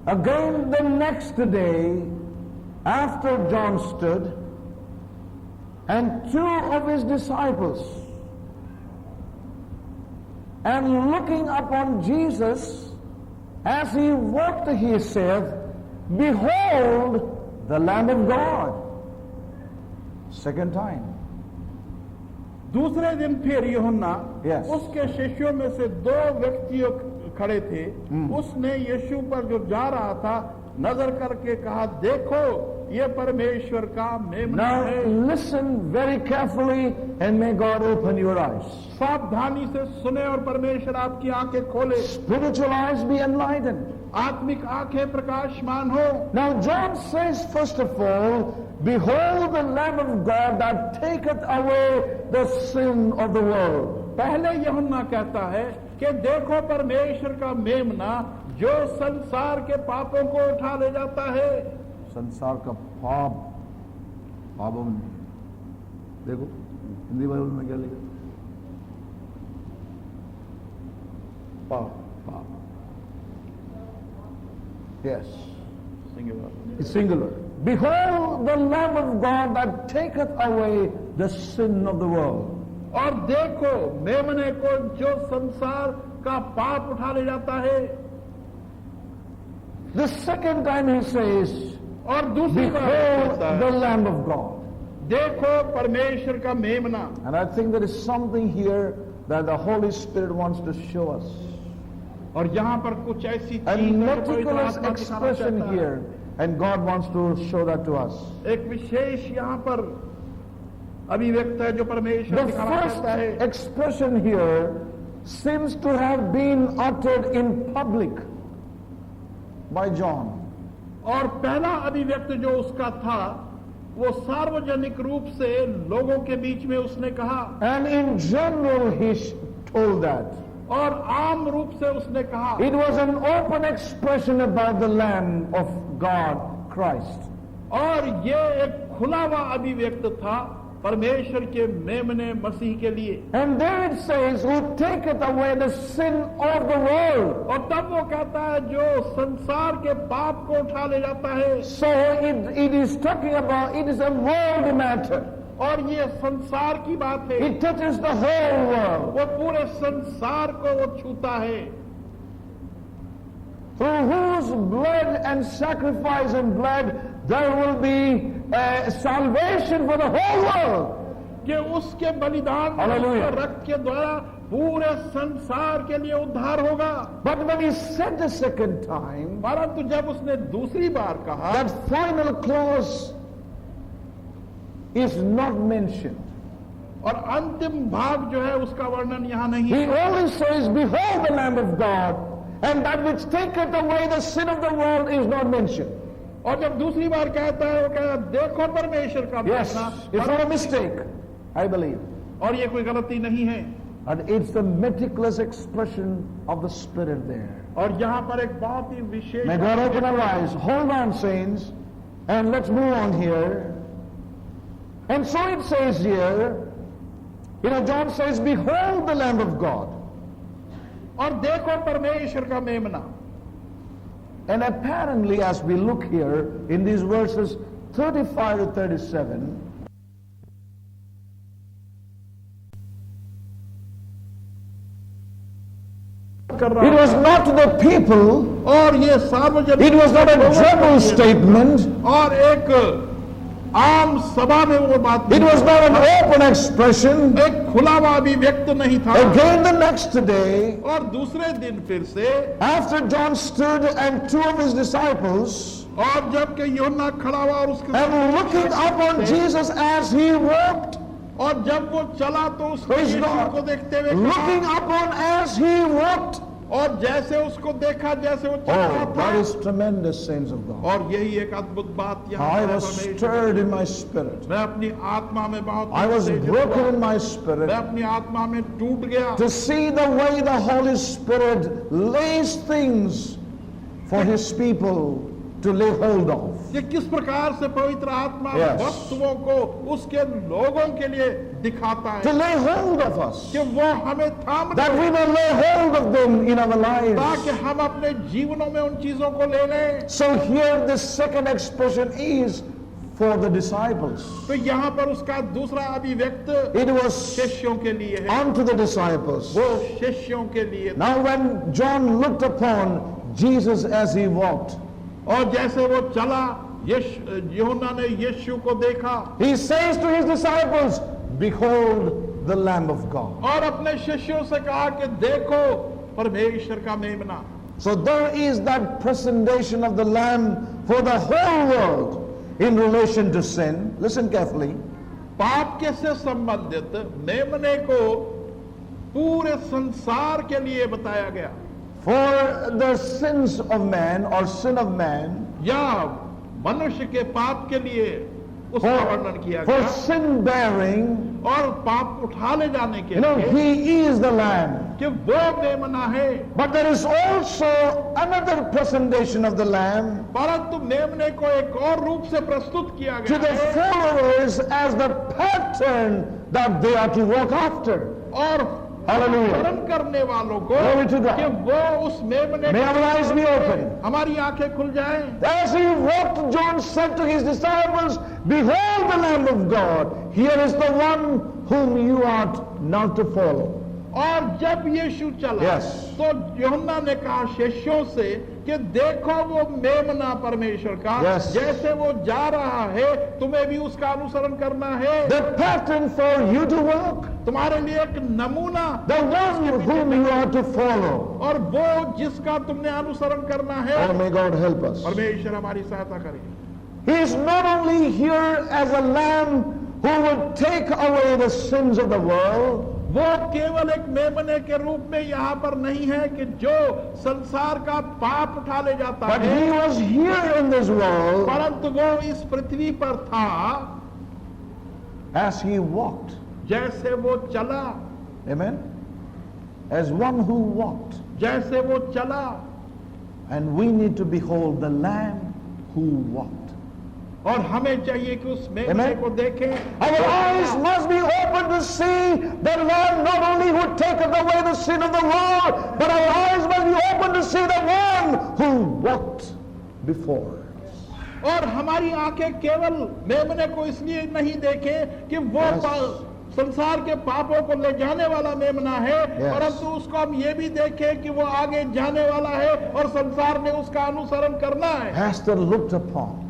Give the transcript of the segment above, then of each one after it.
Again the next day, after John stood, and two of his disciples, and looking upon Jesus, as he walked, he said, Behold the Lamb of God. Second time. दूसरे दिन फिर यूहन्ना Yes. उसके शिष्यों में से दो व्यक्तियों खड़े थे। उसने यीशु पर जो जा रहा था नजर करके कहा, देखो ये परमेश्वर का मेमना Now है। listen very carefully and may God open your eyes. सावधानी से सुने और परमेश्वर आपकी आंखें खोले, Spiritual eyes be enlightened. आत्मिक आंखें प्रकाशमान हो। Now John says first of all, Behold the Lamb of God that taketh away the sin of the world. पहले यूहन्ना कहता है कि देखो परमेश्वर का मेमना जो संसार के पापों को उठा ले जाता है। संसार का पापों में देखो हिंदी बाइबल में क्या लिखा, पाप। Yes, it's singular. Behold the Lamb of God that taketh away the sin of the world. और देखो मेमने को जो संसार का पाप उठा ले जाता है। The second time he says, और दूसरी बार Behold कहता the है, Lamb of God. देखो परमेश्वर का मेमना। And I think there is something here that the Holy Spirit wants to show us. और यहाँ पर कुछ ऐसी A चीज है जो पवित्र meticulous आत्मा दिखाना expression चाहता है। here, and God wants to show that to us. एक विशेष यहाँ पर अभिव्यक्त है जो परमेश्वर The दिखाना चाहता है। first expression here seems to have been uttered in public by John. और पहला अभिव्यक्त जो उसका था वो सार्वजनिक रूप से लोगों के बीच में उसने कहा, And in general he told that. और आम रूप से उसने कहा। It was an open expression about the Lamb of God, Christ. और ये एक खुला हुआ अभिव्यक्त था परमेश्वर के मेमने मसीह के लिए। And there it says, who taketh away the sin of the world. और तब वो कहता है जो संसार के पाप को उठा ले जाता है। So it is talking about, it is a world matter. और ये संसार की बात है। It touches the whole world. वो पूरे संसार को वो छूता है। Through whose blood and sacrifice and blood there will be salvation for the whole world. कि उसके बलिदान और Hallelujah. उसके रक्त के द्वारा पूरे संसार के लिए उद्धार होगा। But when he said the second time, परंतु जब उसने दूसरी बार कहा, that final clause is not mentioned. और अंतिम भाग जो है उसका वर्णन यहाँ नहीं He है। only says, Behold the Lamb of God, and that which taketh away the sin of the world is not mentioned. और जब दूसरी बार कहता है वो कहता है देखो परमेश्वर का Yes, it's not a mistake, I believe. और ये कोई गलती नहीं है। And it's the meticulous expression of the Spirit there. और यहाँ पर एक बहुत ही विशेष May God open our eyes. Hold on, saints, and let's move on here. And so it says here, John says, Behold the Lamb of God. और देखो परमेश्वर का मेमना। And apparently, as we look here in these verses 35 to 37, कर it रहा was not to the people, और ये सार्वजनिक, it was not a general statement, और एक आम सभा में वो बात it was not an open expression. एक खुला हुआ अभिव्यक्त नहीं था। Again the next day, और दूसरे दिन फिर से, after John stood and two of his disciples, और जबकि यूहन्ना खड़ा हुआ और उसके and looking up on Jesus as he walked, और जब वो चला तो उसको Praise यीशु God. को देखते हुए looking कहा, up on as he walked. और जैसे उसको देखा जैसे वो चल Oh, रहा that था। is tremendous, saints of God. और यही एक अद्भुत बात यहाँ I पर है was परमेश्वर। stirred in my spirit. मैं अपनी आत्मा में बहुत I was उत्तेजित broken हुआ। in my मैं spirit अपनी आत्मा में टूट गया to see the way the Holy Spirit lays things for his people to lay hold of. कि किस प्रकार से पवित्र आत्मा Yes. वस्तुओं को उसके लोगों के लिए दिखाता To है lay hold of us. कि वो हमें थाम That ले, we may lay hold of them in our lives. ताकि हम अपने जीवनों में उन चीजों को ले लें। So here the second expression is for the disciples. तो यहाँ पर उसका दूसरा अभिव्यक्त It was शिष्यों के लिए है, unto the disciples. वो शिष्यों के लिए था। Now when John looked upon Jesus as he walked, और जैसे वो चला, यूहन्ना ने यीशु को देखा he says to his disciples, behold the Lamb of God. और अपने शिष्यों से कहा कि देखो परमेश्वर का मेमना। So there is that presentation of the Lamb for the whole world in relation to sin. Listen carefully. पाप के से संबंधित मेमने को पूरे संसार के लिए बताया गया, For the sins of man or sin of man, या मनुष्य के पाप के लिए उसका वर्णन किया for गया, sin bearing, और पाप उठा ले जाने के you know, लिए he is the Lamb. कि वो मेमना है। But there is also another presentation of the Lamb परंतु मेमने को एक और रूप से प्रस्तुत किया to गया the है, followers as the pattern that they are to walk after. और Hallelujah. अनुसरण करने वालों को Glory to God. कि वो उस मेमने May का our eyes be open. हमारी आंखें खुल जाएं। As he walked, John said to his disciples, behold the Lamb of God. Here is the one whom you ought not to follow. और जब यीशु चला, Yes. तो यूहन्ना ने कहा शिष्यों से कि देखो वो मेमना परमेश्वर का, Yes. जैसे वो जा रहा है तुम्हें भी उसका अनुसरण करना है। The pattern for you to walk. तुम्हारे लिए एक नमूना, The one whom you are to follow. और वो जिसका तुमने अनुसरण करना है। Oh, may God help us. परमेश्वर हमारी सहायता करे। He is not only here as a lamb who will take away the sins of the world, वो केवल एक मेमने के रूप में यहाँ पर नहीं है कि जो संसार का पाप उठा ले जाता but है, he was here in this world परंतु वो इस पृथ्वी पर था as he walked. जैसे वो चला, Amen? As one who walked. जैसे वो चला, And we need to behold the lamb who walked. और हमें चाहिए कि उस मेमने Amen. को देखें। Our eyes must be open to see the Lord not only who taketh away the sin of the world, but our eyes must be open to see the one who walked before. और हमारी आंखें केवल मेमने को इसलिए नहीं देखें कि वो Yes. संसार के पापों को ले जाने वाला मेमना है, Yes. परंतु उसको हम ये भी देखें कि वो आगे जाने वाला है और संसार ने उसका अनुसरण करना है। Esther looked upon,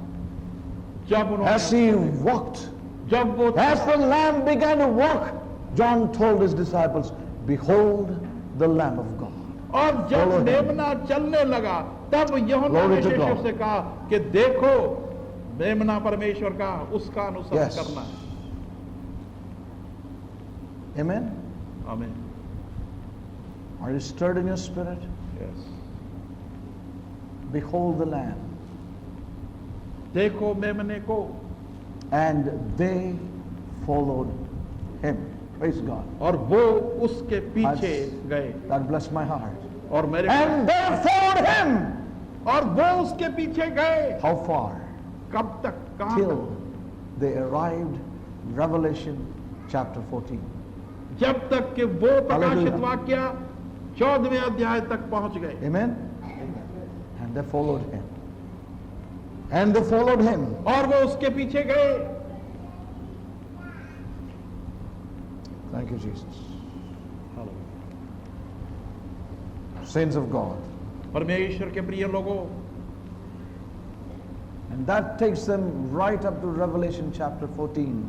जब उन्होंने, as he walked, जब वो, as the lamb began to walk, John told his disciples, behold the Lamb of God. और जब Follow him. मेमना चलने लगा, तब यूहन्ना Glory ने to शिष्यों God. से कहा कि देखो मेमना परमेश्वर का, उसका अनुसरण Yes. करना है। Amen? आमीन। Are you stirred in your spirit? Yes. Behold the Lamb. देखो मेमने को, And they followed him. Praise God. और वो उसके पीछे गए, That blessed my heart. और मेरे, And they followed him. और वो उसके पीछे गए। How far? कब तक, कहाँ Till तक? they arrived, Revelation chapter 14. जब तक कि वो प्रकाशित Hallelujah. वाक्य 14वें अध्याय तक पहुंच गए। Amen? And they followed him. And they followed him. और वो उसके पीछे गए। Thank you, Jesus. Saints of God. परमेश्वर के प्रिय लोगों, And that takes them right up to Revelation chapter 14.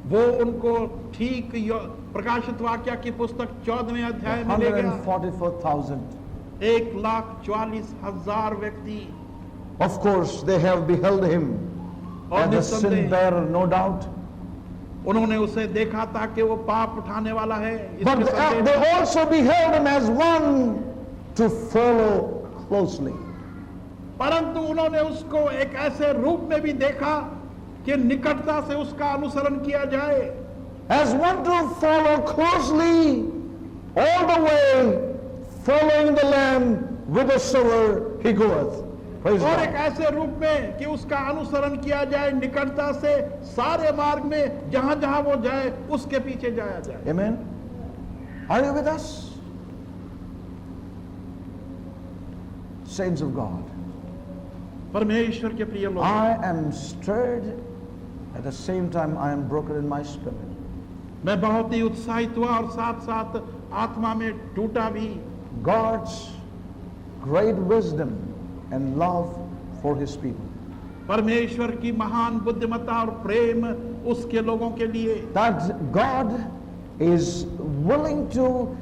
वो उनको ठीक प्रकाशित वाक्य की पुस्तक 14वें अध्याय में ले गया। 144,000. 1,40,000 व्यक्ति, Of course, they have beheld him और as a sin निस्संदेह bearer, no doubt. उन्होंने उसे देखा था कि वो पाप उठाने वाला है, But इसमें संदेह they नहीं। also beheld him as one to follow closely. परंतु उन्होंने उसको एक ऐसे रूप में भी देखा कि निकटता से उसका अनुसरण किया जाए, As one to follow closely all the way, following the Lamb whithersoever he goeth. Praise और God. एक ऐसे रूप में कि उसका अनुसरण किया जाए निकटता से, सारे मार्ग में जहां जहां वो जाए उसके पीछे जाया जाए। Amen. Are you with us? Saints of God, परमेश्वर के प्रिय लोग, I am stirred, at the same time I am broken in my spirit. मैं बहुत ही उत्साहित हुआ और साथ साथ आत्मा में टूटा भी। God's great wisdom and love for his people. परमेश्वर की महान बुद्धिमत्ता और प्रेम उसके लोगों के लिए, That God is willing to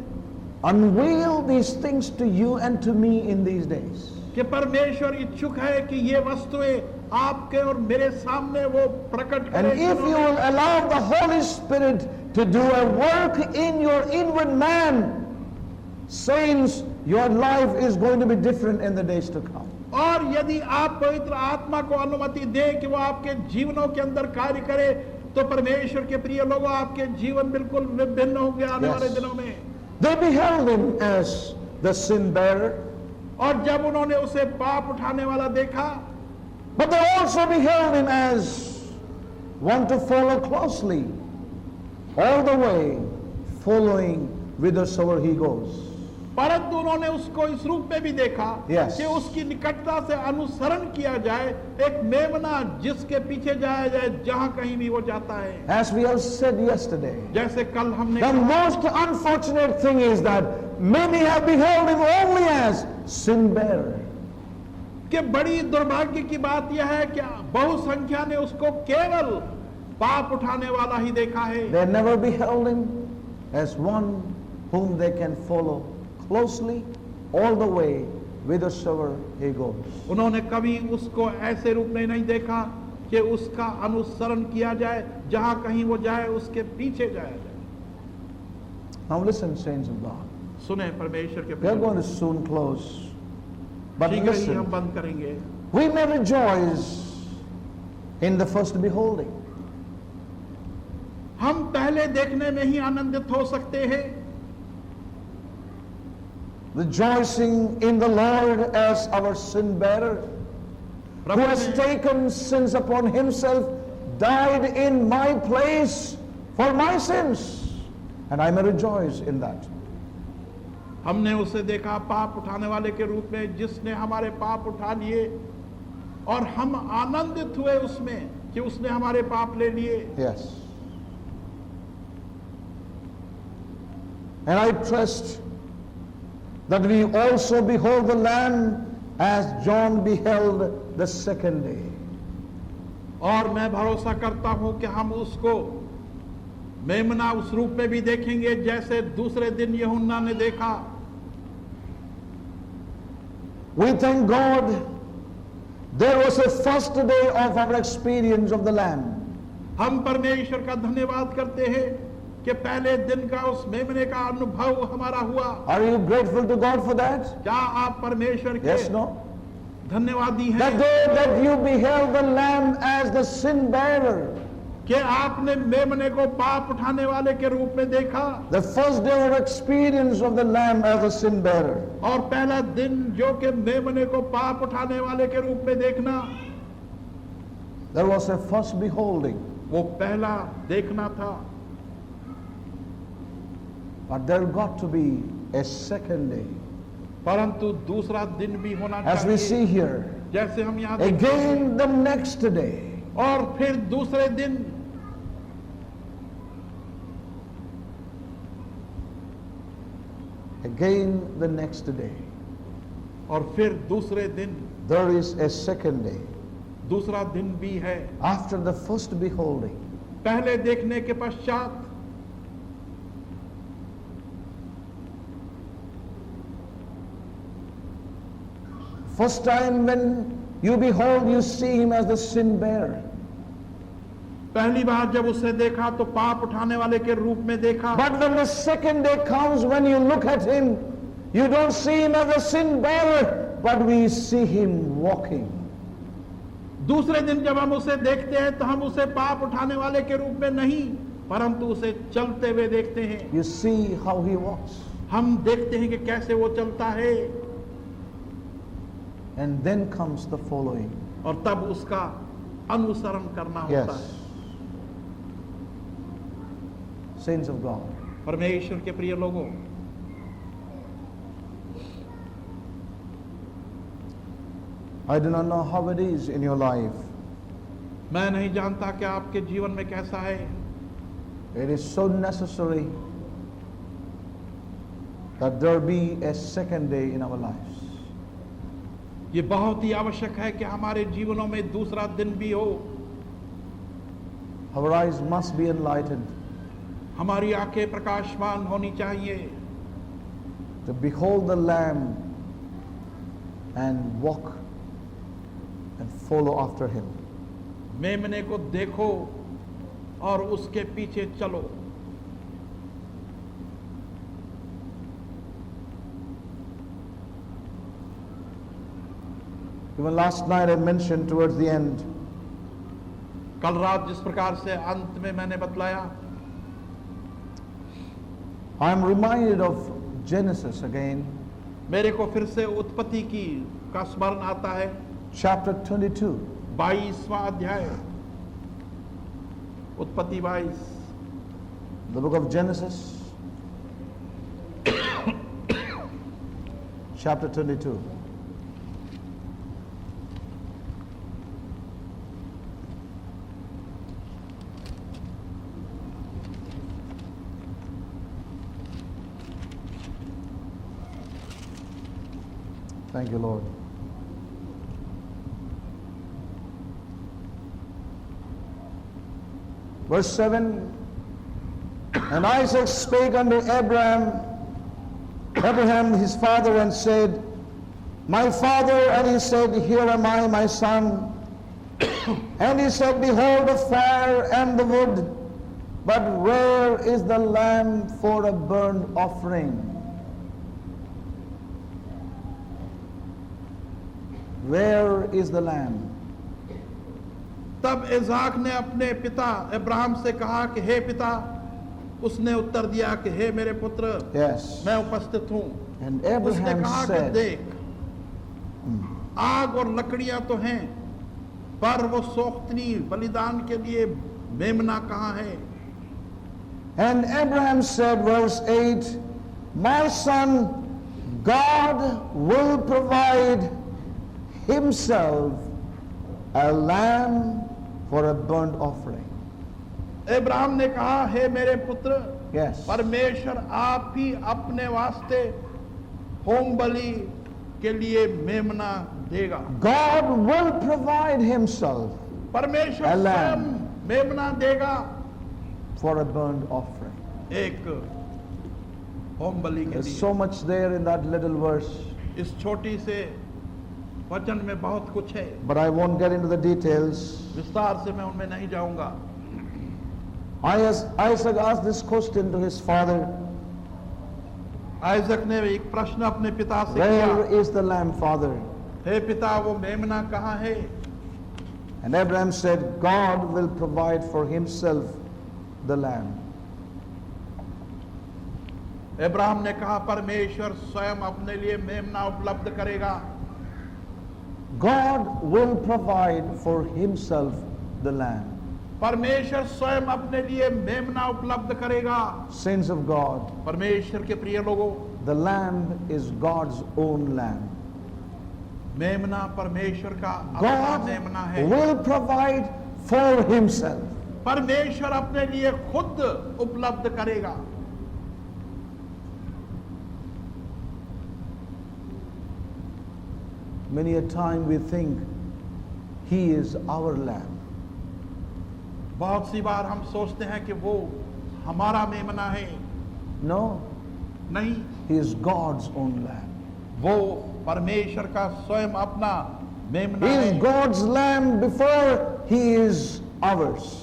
unveil these things to you and to me in these days. कि परमेश्वर इच्छुक है कि ये वस्तुएं आपके और मेरे सामने वो प्रकट And करे। if you will allow the Holy Spirit to do a work in your inward man, saints, your life is going to be different in the days to come. और यदि आप पवित्र आत्मा को अनुमति दें कि वो आपके जीवनों के अंदर कार्य करे, तो परमेश्वर के प्रिय लोगों, आपके जीवन बिल्कुल विभिन्न होंगे आने वाले दिनों में। They beheld him as the sin bearer, और जब उन्होंने उसे पाप उठाने वाला देखा, but they also beheld him as one to follow closely, all the way following whithersoever he goes. परंतु उन्होंने उसको इस रूप में भी देखा Yes. कि उसकी निकटता से अनुसरण किया जाए, एक मेमना जिसके पीछे जाया जाए जहां कहीं भी वो जाता है। As we have said yesterday, जैसे कल हमने the कहा most unfortunate thing is that many have beheld him only as sin bearer. कि बड़ी दुर्भाग्य की बात यह है कि बहुसंख्या ने उसको केवल पाप उठाने वाला ही देखा है। They never beheld him as one whom they can follow closely all the way whithersoever he goes. उन्होंने कभी उसको ऐसे रूप में नहीं देखा कि उसका अनुसरण किया जाए, जहां कहीं वो जाए उसके पीछे जाया जाए। Now listen, saints of God. सुने परमेश्वर के We are प्रिय going लोग, to soon close. But शीघ्र ही हम listen, बंद करेंगे। we may rejoice in the first beholding. हम पहले देखने में ही आनंदित हो सकते हैं, Rejoicing in the Lord as our sin bearer, who Prabhu has ने taken sins upon himself, died in my place for my sins, and I may rejoice in that. हमने उसे देखा पाप उठाने वाले के रूप में, जिसने हमारे पाप उठा लिए, और हम आनंदित हुए उसमें कि उसने हमारे पाप ले लिए। Yes. And I trust that we also behold the Lamb as John beheld the second day. और मैं भरोसा करता हूं कि हम उसको मेमना उस रूप में भी देखेंगे जैसे दूसरे दिन यूहन्ना ने देखा। We thank God there was a first day of our experience of the Lamb. हम परमेश्वर का धन्यवाद करते हैं कि पहले दिन का उस मेमने का अनुभव हमारा हुआ। Are you grateful to God for that? क्या आप परमेश्वर के Yes, no? धन्यवादी The हैं day that you beheld the Lamb as the sin bearer, कि आपने मेमने को पाप उठाने वाले के रूप में देखा, the first day of experience of the Lamb as a sin bearer. और पहला दिन जो कि मेमने को पाप उठाने वाले के रूप में देखना, There was a first beholding, वो पहला देखना था। but there got to be a second day. परंतु दूसरा दिन भी होना As we चाहिए, see here, जैसे हम यहाँ देखते हैं। again the next day, और फिर दूसरे दिन, again the next day, और फिर दूसरे दिन, there is a second day. दूसरा दिन भी है। After the first beholding, पहले देखने के पश्चात first time when you behold, you see him as the sin bearer. पहली बार जब उसे देखा तो पाप उठाने वाले के रूप में देखा। But when the second day comes, when you look at him, you don't see him as a sin bearer, but we see him walking. दूसरे दिन जब हम उसे देखते हैं तो हम उसे पाप उठाने वाले के रूप में नहीं, परंतु उसे चलते हुए देखते हैं। You see how he walks. हम देखते हैं कि कैसे वो चलता है। And then comes the following. और तब उसका अनुसरण करना होता Yes. है। Saints of God. परमेश्वर के प्रिय लोगों, I do not know how it is in your life. मैं नहीं जानता कि आपके जीवन में कैसा है। It is so necessary that there be a second day in our lives. ये बहुत ही आवश्यक है कि हमारे जीवनों में दूसरा दिन भी हो। Our eyes must be enlightened हमारी आंखें प्रकाशमान होनी चाहिए to behold the Lamb and walk and follow after him. मेमने को देखो और उसके पीछे चलो। Even last night I mentioned towards the end, कल रात जिस प्रकार से अंत में मैंने बतलाया, I am reminded of Genesis again, मेरे को फिर से उत्पत्ति की का स्मरण आता है। chapter 22. 22वां अध्याय, उत्पत्ति 22। The book of Genesis, chapter 22. Thank you, Lord. Verse 7, and Isaac spake unto Abraham his father, and said, My father. And he said, Here am I, my son. And he said, Behold the fire and the wood, but where is the lamb for a burnt offering? Where is the lamb? तब Isaac ने अपने पिता Abraham से कहा कि हे पिता। उसने उत्तर दिया कि हे मेरे पुत्र, Yes. मैं उपस्थित हूँ। And उसने Abraham कहा कि said, देख, आग और लकड़ियां तो हैं, पर वो सोख्तनी बलिदान के लिए मेमना कहाँ है? And Abraham said, verse 8, My son, God will provide himself a lamb for a burnt offering. Abraham ने कहा, हे मेरे पुत्र, Yes. परमेश्वर आप ही अपने वास्ते होम बलि के लिए मेमना देगा। God will provide himself परमेश्वर A स्वयं lamb. मेमना देगा for a burnt offering. एक होम बलि के There's लिए। so much there in that little verse, इस छोटी से वचन में बहुत कुछ है, but I won't get into the details. विस्तार से मैं उनमें नहीं जाऊंगा। Isaac asked this question to his father, Isaac ने एक प्रश्न अपने पिता से Where किया, is the lamb, father? हे पिता वो मेमना कहाँ है? And Abraham said, God will provide for himself the lamb. Abraham ने कहा परमेश्वर स्वयं अपने लिए मेमना उपलब्ध करेगा। God will provide for himself the lamb. परमेश्वर स्वयं अपने लिए मेमना उपलब्ध करेगा। Saints of God, परमेश्वर के प्रिय लोगों, the lamb is God's own lamb. मेमना परमेश्वर का अपना God मेमना है। will provide for himself. परमेश्वर अपने लिए खुद उपलब्ध करेगा। Many a time we think he is our lamb. बहुत सी बार हम सोचते हैं कि वो हमारा मेमना है। No, नहीं, he is God's own lamb. वो परमेश्वर का स्वयं अपना मेमना He है। is God's lamb before he is ours.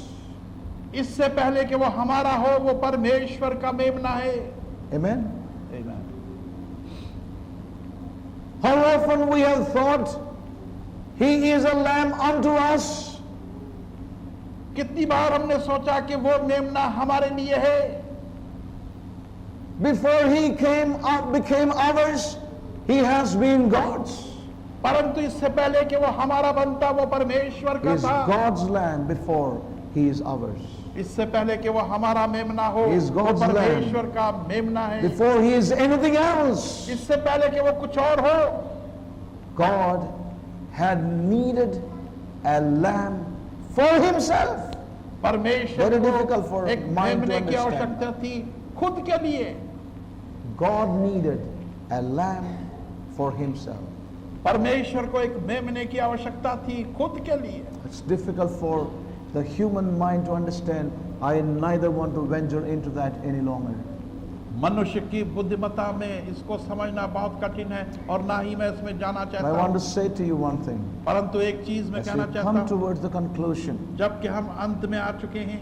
इससे पहले कि वो हमारा हो, वो परमेश्वर का मेमना है। Amen? Amen. How often we have thought he is a lamb unto us. कितनी बार हमने सोचा कि वो मेमना हमारे लिए है। Before he became ours, he has been God's. परंतु इससे पहले कि वो हमारा बनता, वो परमेश्वर He का is था। God's lamb before he is ours. इससे पहले कि वो हमारा मेमना हो, He is वो God's परमेश्वर का मेमना है। Before he is anything else, इससे पहले कि वो कुछ और हो, God had needed a lamb for himself. परमेश्वर Very को difficult for एक mind to मेमने की understand. आवश्यकता थी खुद के लिए। God needed a lamb for himself. परमेश्वर को एक मेमने की आवश्यकता थी खुद के लिए। It's difficult for the human mind to understand. I neither want to venture into that any longer. मनुष्य की बुद्धिमत्ता में इसको समझना बहुत कठिन है और ना ही मैं इसमें जाना But I चाहता want to हूँ। say to you one thing. परंतु एक चीज मैं As कहना we चाहता come हूँ, towards the conclusion, जबकि हम अंत में आ चुके हैं,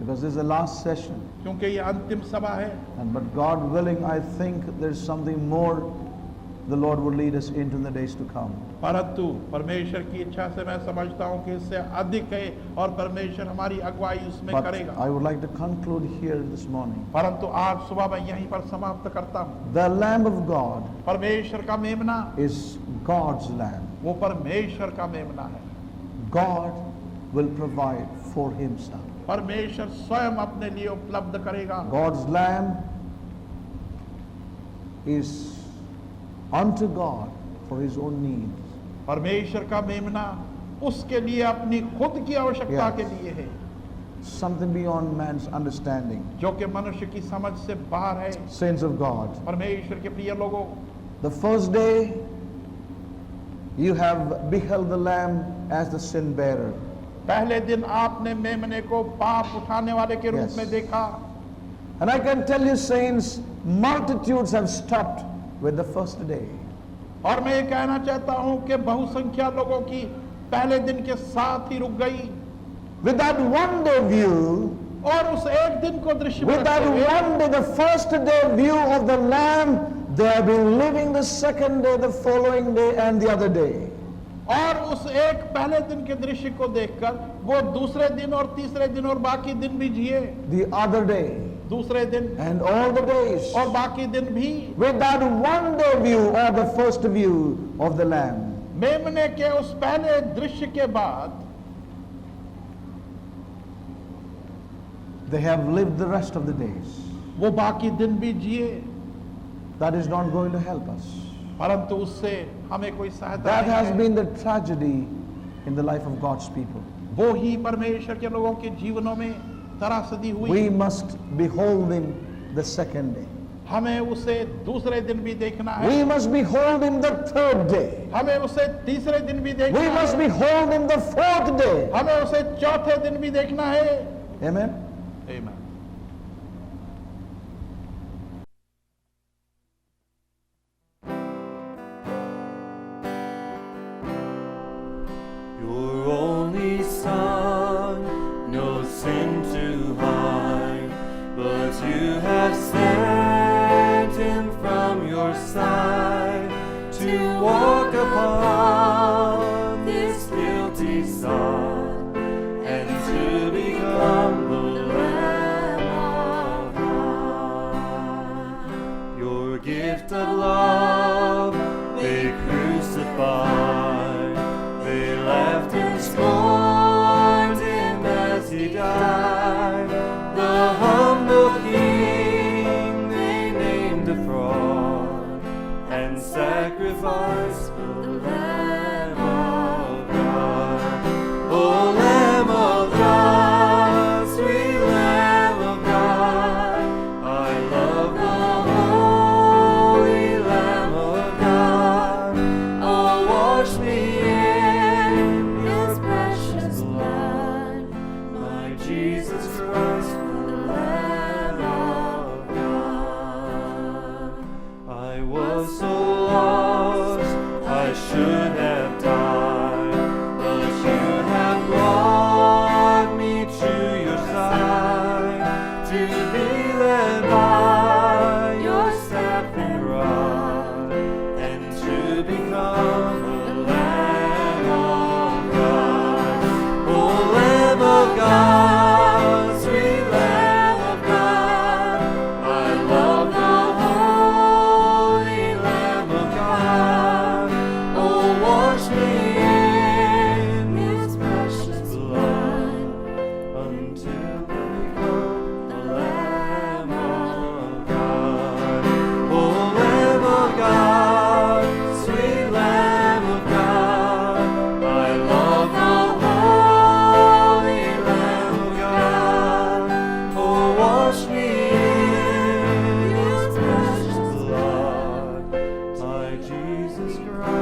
because this is the last session, क्योंकि ये अंतिम सभा है, and but God willing, I think there's something more the Lord will lead us into in the days to come. परंतु परमेश्वर की इच्छा से मैं समझता हूँ कि इससे अधिक है और परमेश्वर हमारी अगुवाई उसमें But करेगा। I would like to conclude here this morning. परंतु आज सुबह मैं यहीं पर समाप्त करता हूँ। The Lamb of God परमेश्वर का मेमना is God's Lamb. वो परमेश्वर का मेमना है। God will provide for himself. परमेश्वर स्वयं अपने लिए उपलब्ध करेगा। God's Lamb is unto God for his own needs. परमेश्वर का मेमना उसके लिए अपनी खुद की आवश्यकता Yes. के लिए है, Something beyond man's understanding. जो कि मनुष्य की समझ से बाहर है। Saints of God, परमेश्वर के प्रिय लोगों, the first day you have beheld the Lamb as the sin bearer. पहले दिन आपने मेमने को पाप उठाने वाले के रूप Yes. में देखा। And I can tell you, saints, multitudes have stopped with the first day. और मैं ये कहना चाहता हूं कि बहुसंख्या लोगों की पहले दिन के साथ ही रुक गई। With that one day view, और उस एक दिन को दृश्य में with that रखते हुए, one day, the first day view of the Lamb, they have been living the second day, the following day, and the other day. और उस एक पहले दिन के दृश्य को देखकर वो दूसरे दिन और तीसरे दिन और बाकी दिन भी जिए। The other day, दूसरे दिन and all the days. और बाकी दिन भी With that one day view or the first view of the Lamb. मेमने के उस पहले दृश्य के बाद They have lived the rest of the days. वो बाकी दिन भी जिए, That is not going to help us. परंतु उससे हमें कोई सहायता That नहीं has है। been the tragedy in the life of God's people. वो ही परमेश्वर के लोगों के जीवनों में त्रासदी हुई। We must behold him the second day. हमें उसे दूसरे दिन भी देखना है, We must behold him the third day. हमें उसे तीसरे दिन भी देखना We must है, behold him the fourth day. हमें उसे चौथे दिन भी देखना है। Amen. Amen. Your only Son, no sin to hide, but you have sent him from your side to walk upon this guilty sod and to become the Lamb of God. Your gift of love they crucified, they laughed and scorned him as he died. The humble King they named a fraud and sacrificed the Lamb of God. Oh, Lamb of God, sweet Lamb of God, I love the holy Lamb of God. Oh, wash me in His precious blood, my Jesus Christ, the Lamb of God. I was so lost, I should have died, but you have brought me to your side, to be led by your staff and rod, and to become the Lamb of God. Oh, Lamb of God, sweet Lamb of God, I love the holy Lamb of God. Jesus Christ.